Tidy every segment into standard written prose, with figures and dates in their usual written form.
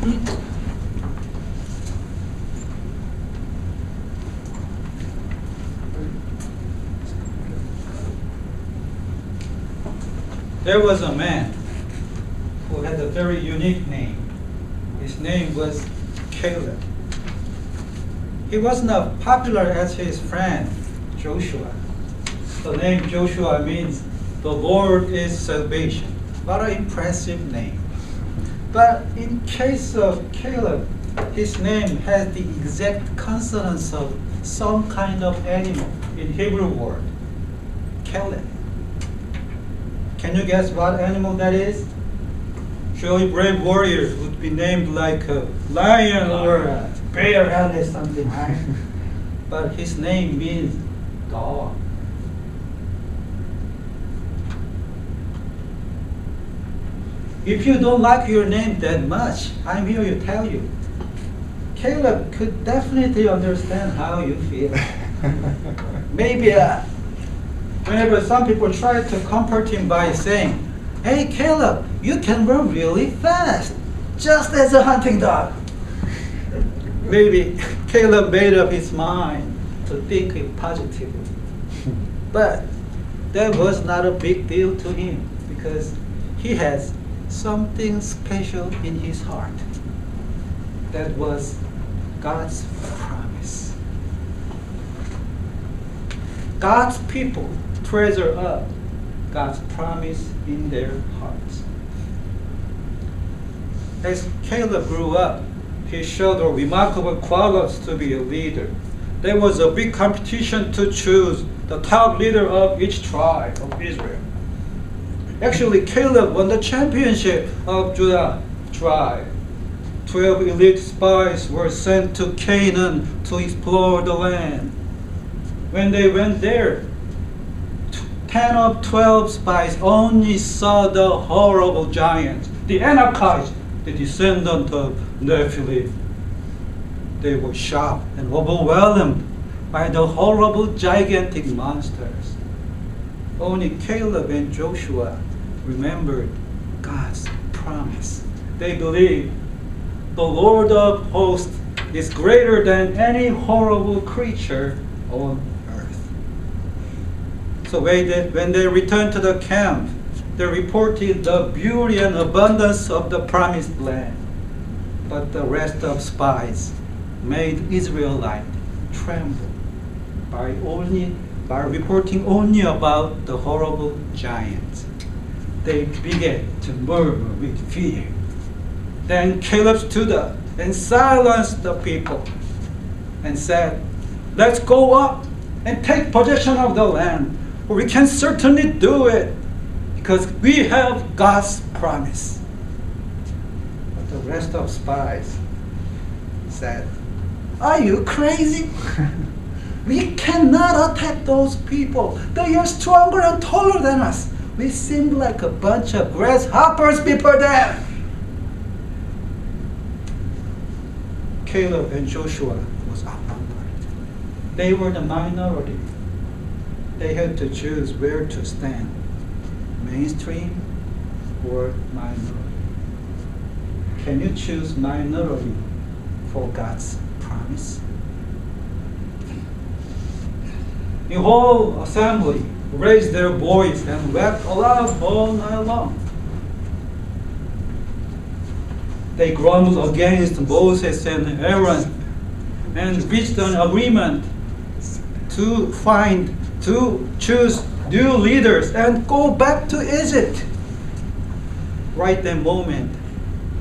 There was a man who had a very unique name. His name was Caleb. He wasn't as popular as his friend Joshua. The name Joshua means the Lord is salvation. What an impressive name. But in case of Caleb, his name has the exact consonants of some kind of animal in Hebrew word, Caleb. Can you guess what animal that is? Surely brave warriors would be named like a lion or a bear or something, right? But his name means dog. If you don't like your name that much, I'm here to tell you. Caleb could definitely understand how you feel. Maybe whenever some people try to comfort him by saying, "Hey Caleb, you can run really fast, just as a hunting dog." Maybe Caleb made up his mind to think it positively. But that was not a big deal to him because he has something special in his heart. That was God's promise. God's people treasure up God's promise in their hearts. As Caleb grew up, he showed a remarkable qualities to be a leader. There was a big competition to choose the top leader of each tribe of Israel. Actually, Caleb won the championship of Judah tribe. 12 elite spies were sent to Canaan to explore the land. When they went there, 10 of 12 spies only saw the horrible giants, the Anakites, the descendant of Nephilim. They were shocked and overwhelmed by the horrible gigantic monsters. Only Caleb and Joshua remembered God's promise. They believed the Lord of hosts is greater than any horrible creature on earth. So when they returned to the camp, they reported the beauty and abundance of the promised land. But the rest of spies made Israelites tremble by reporting only about the horrible giants. They began to murmur with fear. Then Caleb stood up and silenced the people and said, "Let's go up and take possession of the land, for we can certainly do it because we have God's promise." But the rest of spies said, "Are you crazy? We cannot attack those people. They are stronger and taller than us. We seem like a bunch of grasshoppers before them." Caleb and Joshua was outnumbered. They were the minority. They had to choose where to stand, mainstream or minority. Can you choose minority for God's promise? The whole assembly raised their voice and wept aloud all night long. They grumbled against Moses and Aaron and reached an agreement to choose new leaders and go back to Egypt. Right that moment,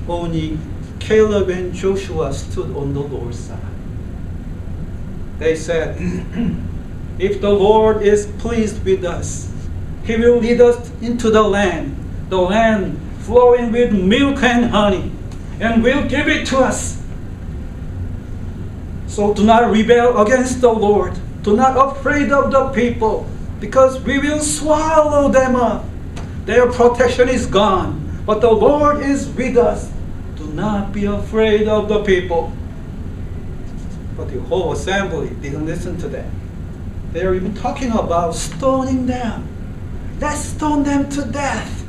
only Caleb and Joshua stood on the Lord's side. They said, "If the Lord is pleased with us, He will lead us into the land flowing with milk and honey, and will give it to us. So do not rebel against the Lord. Do not be afraid of the people, because we will swallow them up. Their protection is gone, but the Lord is with us. Do not be afraid of the people." But the whole assembly didn't listen to them. They were even talking about stoning them. Let's stone them to death.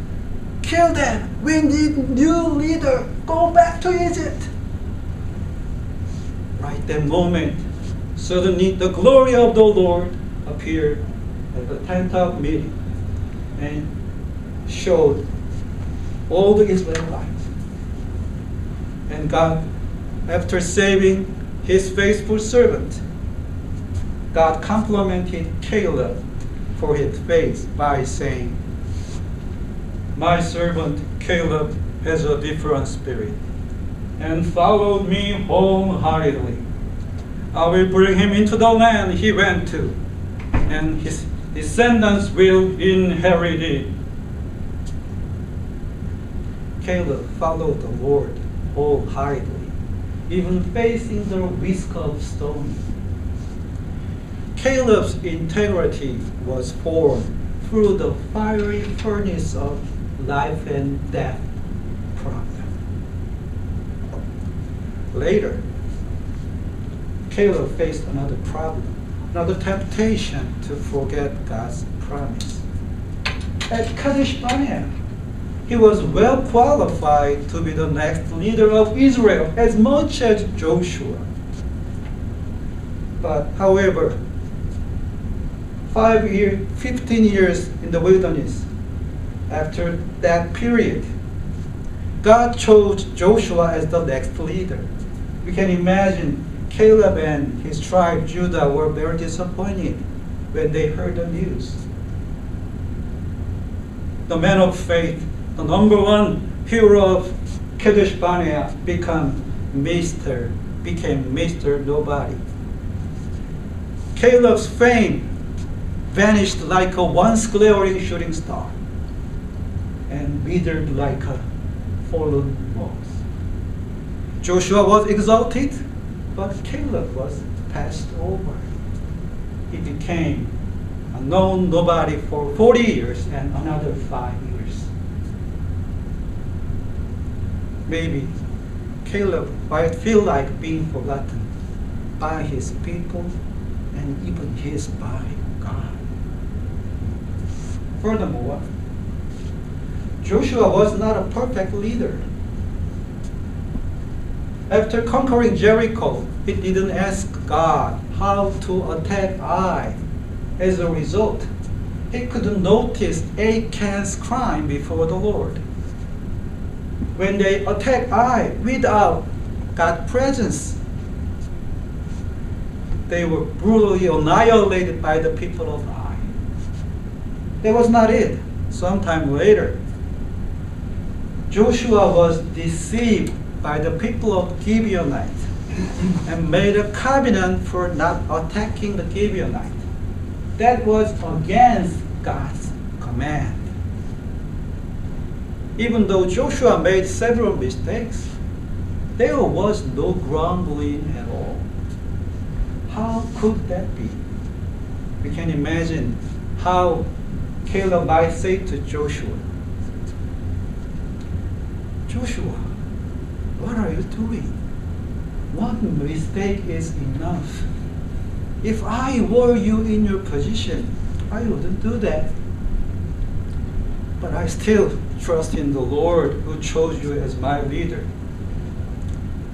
kill them. We need new leader. Go back to Egypt. Right that moment, suddenly the glory of the Lord appeared at the tent of meeting and showed all the Israelites. And God, after saving his faithful servant, God complimented Caleb for his faith by saying, my servant Caleb has a different spirit and followed me wholeheartedly. I will bring him into the land he went to, and his descendants will inherit it. Caleb followed the Lord wholeheartedly, even facing the risk of stoning. Caleb's integrity was formed through the fiery furnace of life and death problem. Later, Caleb faced another problem, another temptation to forget God's promise. At Kadesh Barnea, he was well qualified to be the next leader of Israel as much as Joshua. But however, 15 years in the wilderness, after that period, God chose Joshua as the next leader. We can imagine Caleb and his tribe, Judah, were very disappointed when they heard the news. The man of faith, the number one hero of Kadesh Barnea, became Mr. Nobody. Caleb's fame vanished like a once glaring shooting star and withered like a fallen moth. Joshua was exalted, but Caleb was passed over. He became a known nobody for 40 years and another 5 years. Maybe Caleb might feel like being forgotten by his people and even by God. Furthermore, Joshua was not a perfect leader. After conquering Jericho, he didn't ask God how to attack Ai. As a result, he couldn't notice Achan's crime before the Lord. When they attacked Ai without God's presence, they were brutally annihilated by the people of Ai. That was not it. Sometime later, Joshua was deceived by the people of Gibeonites and made a covenant for not attacking the Gibeonites. That was against God's command. Even though Joshua made several mistakes, there was no grumbling at all. How could that be? We can imagine how Caleb might say to Joshua, Joshua, what are you doing? One mistake is enough. If I were you in your position, I wouldn't do that. But I still trust in the Lord who chose you as my leader.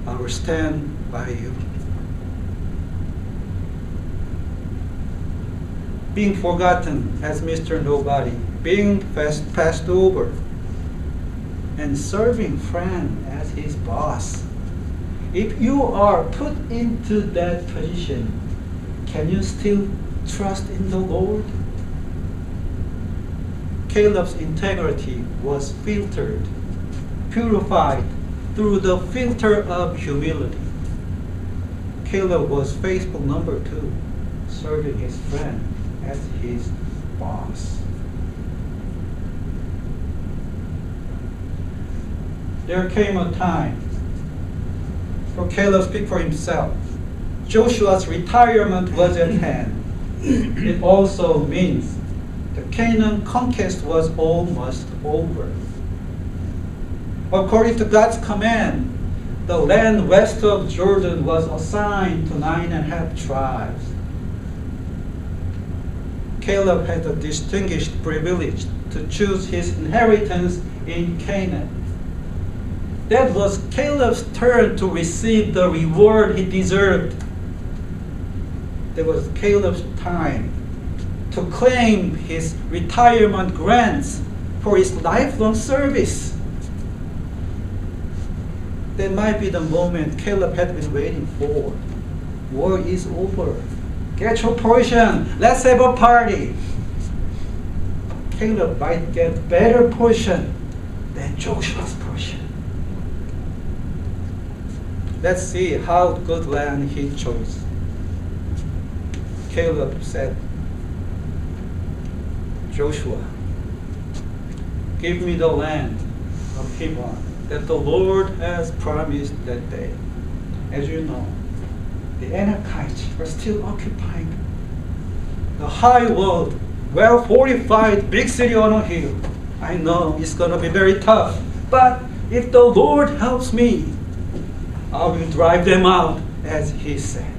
I will stand by you. Being forgotten as Mr. Nobody, being passed over, and serving friend as his boss. If you are put into that position, can you still trust in the Lord? Caleb's integrity was filtered, purified through the filter of humility. Caleb was faithful, number 2, serving his friend as his boss. There came a time for Caleb to speak for himself. Joshua's retirement was at hand. It also means the Canaan conquest was almost over. According to God's command, the land west of Jordan was assigned to 9.5 tribes. Caleb had the distinguished privilege to choose his inheritance in Canaan. That was Caleb's turn to receive the reward he deserved. That was Caleb's time to claim his retirement grants for his lifelong service. That might be the moment Caleb had been waiting for. War is over. Get your portion. Let's have a party. Caleb might get better portion than Joshua's portion. Let's see how good land he chose. Caleb said, Joshua, give me the land of Hebron that the Lord has promised that day. As you know, the Anakites were still occupying the high walled, well-fortified big city on a hill. I know it's going to be very tough, but if the Lord helps me, I will drive them out, as he said.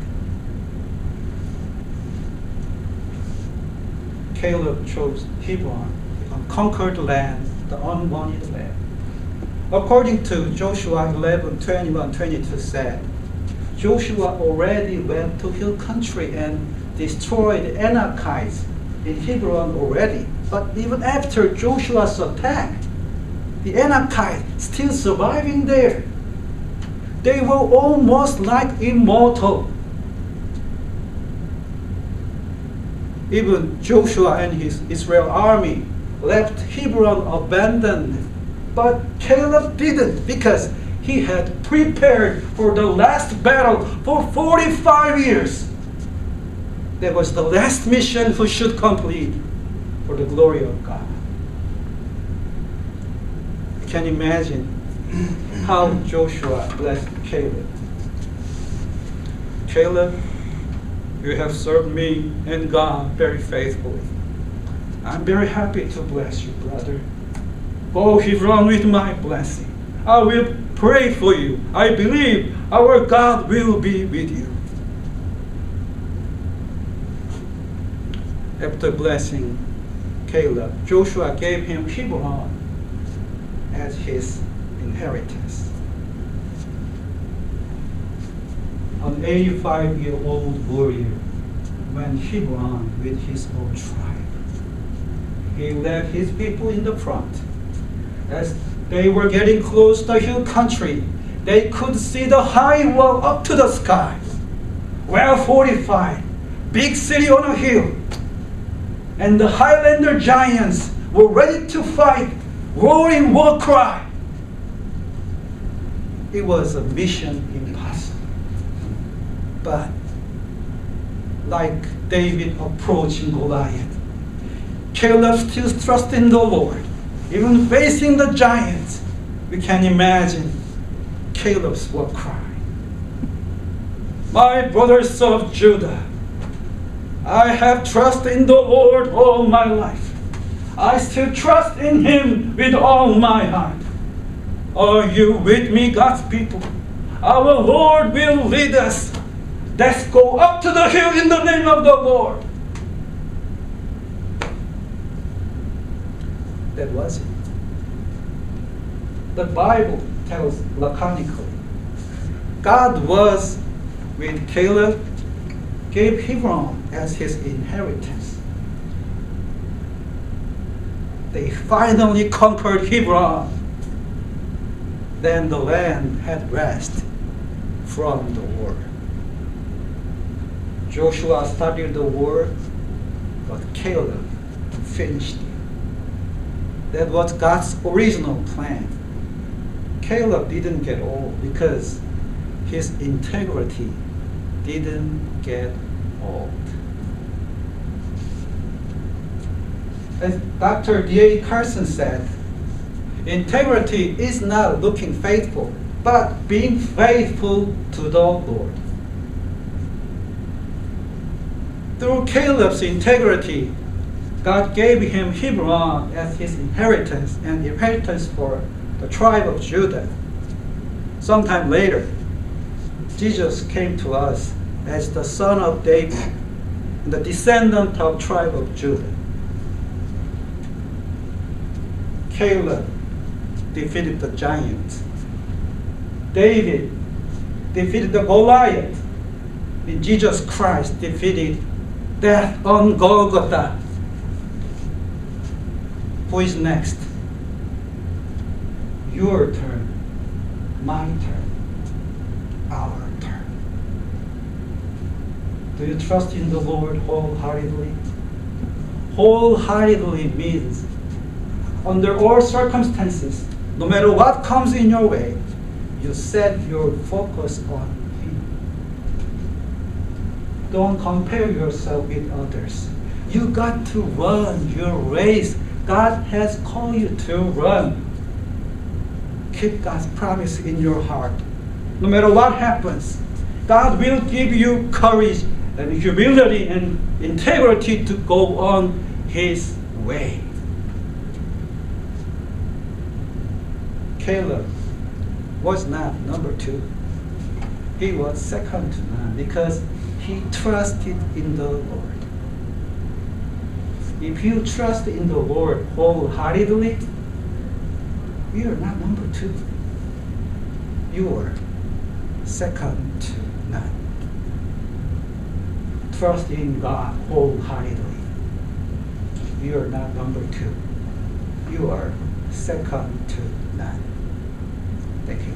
Caleb chose Hebron, the unconquered land, the unwanted land. According to Joshua 11:21-22 said, Joshua already went to hill country and destroyed the Anakites in Hebron already. But even after Joshua's attack, the Anakites still surviving there. They were almost like immortal. Even Joshua and his Israel army left Hebron abandoned. But Caleb didn't, because he had prepared for the last battle for 45 years. That was the last mission he should complete for the glory of God. You can imagine how Joshua blessed Caleb. Caleb, you have served me and God very faithfully. I'm very happy to bless you, brother. Go Hebron with my blessing. I will pray for you. I believe our God will be with you. After blessing Caleb, Joshua gave him Hebron as his inheritance. An 85-year-old warrior went Hebron with his own tribe. He led his people in the front. As they were getting close to the hill country, they could see the high wall up to the sky. Well fortified, big city on a hill. And the Highlander giants were ready to fight, roaring war cry. It was a mission impossible. But like David approaching Goliath, Caleb still trusted in the Lord. Even facing the giants, we can imagine Caleb's war cry. My brothers of Judah, I have trusted in the Lord all my life. I still trust in Him with all my heart. Are you with me, God's people? Our Lord will lead us. Let's go up to the hill in the name of the Lord. That was it. The Bible tells laconically, God was with Caleb, gave Hebron as his inheritance. They finally conquered Hebron. Then the land had rest from the war. Joshua started the war, but Caleb finished it. That was God's original plan. Caleb didn't get old because his integrity didn't get old. As Dr. D.A. Carson said, integrity is not looking faithful, but being faithful to the Lord. Through Caleb's integrity, God gave him Hebron as his inheritance and inheritance for the tribe of Judah. Sometime later, Jesus came to us as the son of David, the descendant of the tribe of Judah. Caleb defeated the giant. David defeated the Goliath. And Jesus Christ defeated death on Golgotha. Who is next? Your turn, my turn, our turn. Do you trust in the Lord wholeheartedly? Wholeheartedly means under all circumstances, no matter what comes in your way, you set your focus on Him. Don't compare yourself with others. You got to run your race God has called you to run. Keep God's promise in your heart. No matter what happens, God will give you courage and humility and integrity to go on His way. Caleb was not number 2. He was second to none because he trusted in the Lord. If you trust in the Lord wholeheartedly, you are not number 2. You are second to none. Trust in God wholeheartedly. You are not number 2. You are second to none. Thank you.